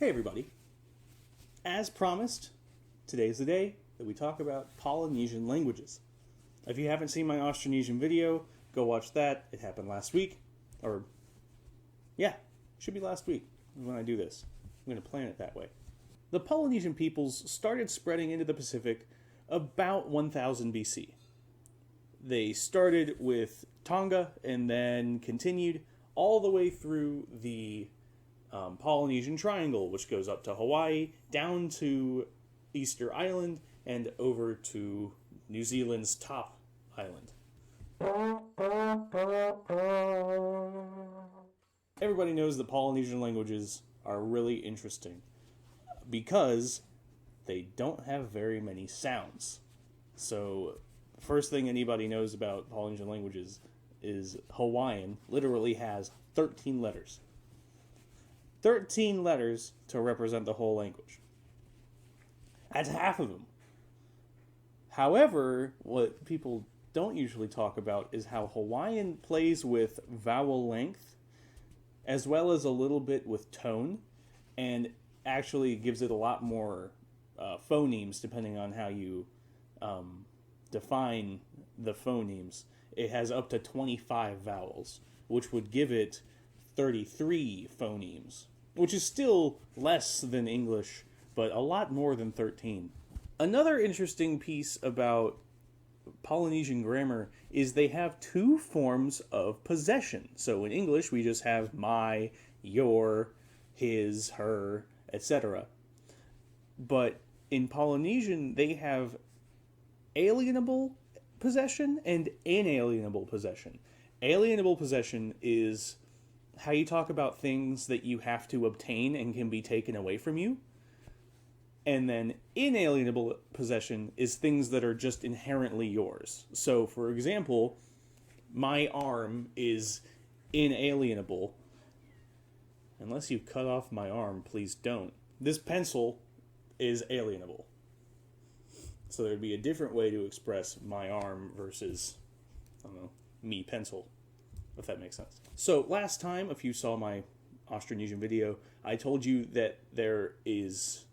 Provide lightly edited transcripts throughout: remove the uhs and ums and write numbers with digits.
Hey everybody. As promised, today's the day that we talk about Polynesian languages. If you haven't seen my Austronesian video, go watch that. It happened last week. Should be last week when I do this. I'm going to plan it that way. The Polynesian peoples started spreading into the Pacific about 1000 BC. They started with Tonga and then continued all the way through the Polynesian Triangle, which goes up to Hawaii, down to Easter Island, and over to New Zealand's top island. Everybody knows the Polynesian languages are really interesting because they don't have very many sounds. So, first thing anybody knows about Polynesian languages is Hawaiian literally has 13 letters. 13 letters to represent the whole language. That's half of them. However, what people don't usually talk about is how Hawaiian plays with vowel length as well as a little bit with tone, and actually gives it a lot more phonemes depending on how you define the phonemes. It has up to 25 vowels, which would give it 33 phonemes, which is still less than English, but a lot more than 13. Another interesting piece about Polynesian grammar is they have two forms of possession. So in English, we just have my, your, his, her, etc. But in Polynesian, they have alienable possession and inalienable possession. Alienable possession is how you talk about things that you have to obtain and can be taken away from you. And then inalienable possession is things that are just inherently yours. So, for example, my arm is inalienable. Unless you cut off my arm, please don't. This pencil is alienable. So there'd be a different way to express my arm versus, me pencil, if that makes sense. So last time, if you saw my Austronesian video, I told you that there is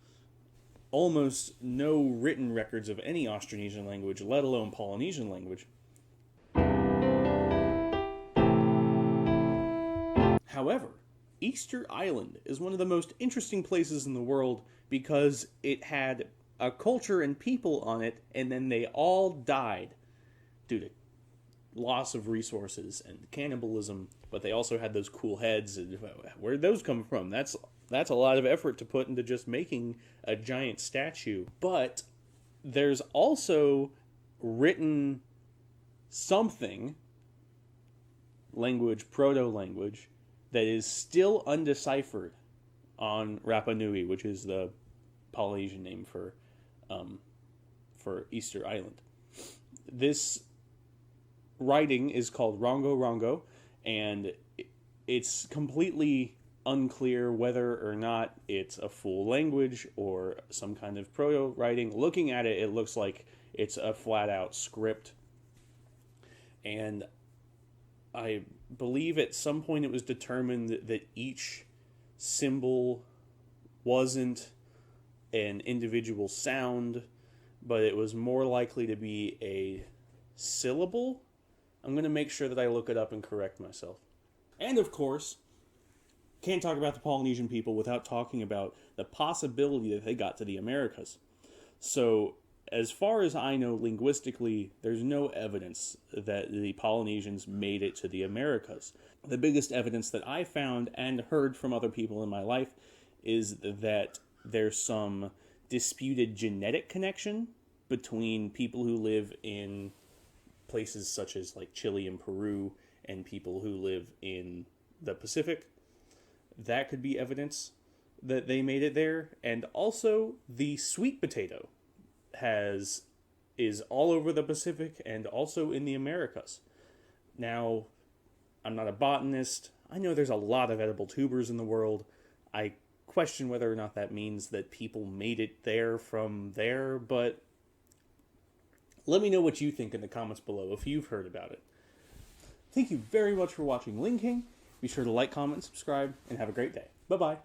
almost no written records of any Austronesian language, let alone Polynesian language. However, Easter Island is one of the most interesting places in the world because it had a culture and people on it, and then they all died due to loss of resources and cannibalism, but they also had those cool heads. And where'd those come from? That's a lot of effort to put into just making a giant statue. But there's also written something, language, proto-language, that is still undeciphered on Rapa Nui, which is the Polynesian name for Easter Island. This writing is called Rongo Rongo, and it's completely unclear whether or not it's a full language or some kind of proto-writing. Looking at it, it looks like it's a flat-out script. And I believe at some point it was determined that each symbol wasn't an individual sound, but it was more likely to be a syllable. I'm going to make sure that I look it up and correct myself. And of course, can't talk about the Polynesian people without talking about the possibility that they got to the Americas. So, as far as I know linguistically, there's no evidence that the Polynesians made it to the Americas. The biggest evidence that I found and heard from other people in my life is that there's some disputed genetic connection between people who live in places such as like Chile and Peru and people who live in the Pacific. That could be evidence that they made it there. And also the sweet potato is all over the Pacific and also in the Americas. Now, I'm not a botanist. I know there's a lot of edible tubers in the world. I question whether or not that means that people made it there from there, but let me know what you think in the comments below if you've heard about it. Thank you very much for watching Ling King. Be sure to like, comment, subscribe, and have a great day. Bye-bye.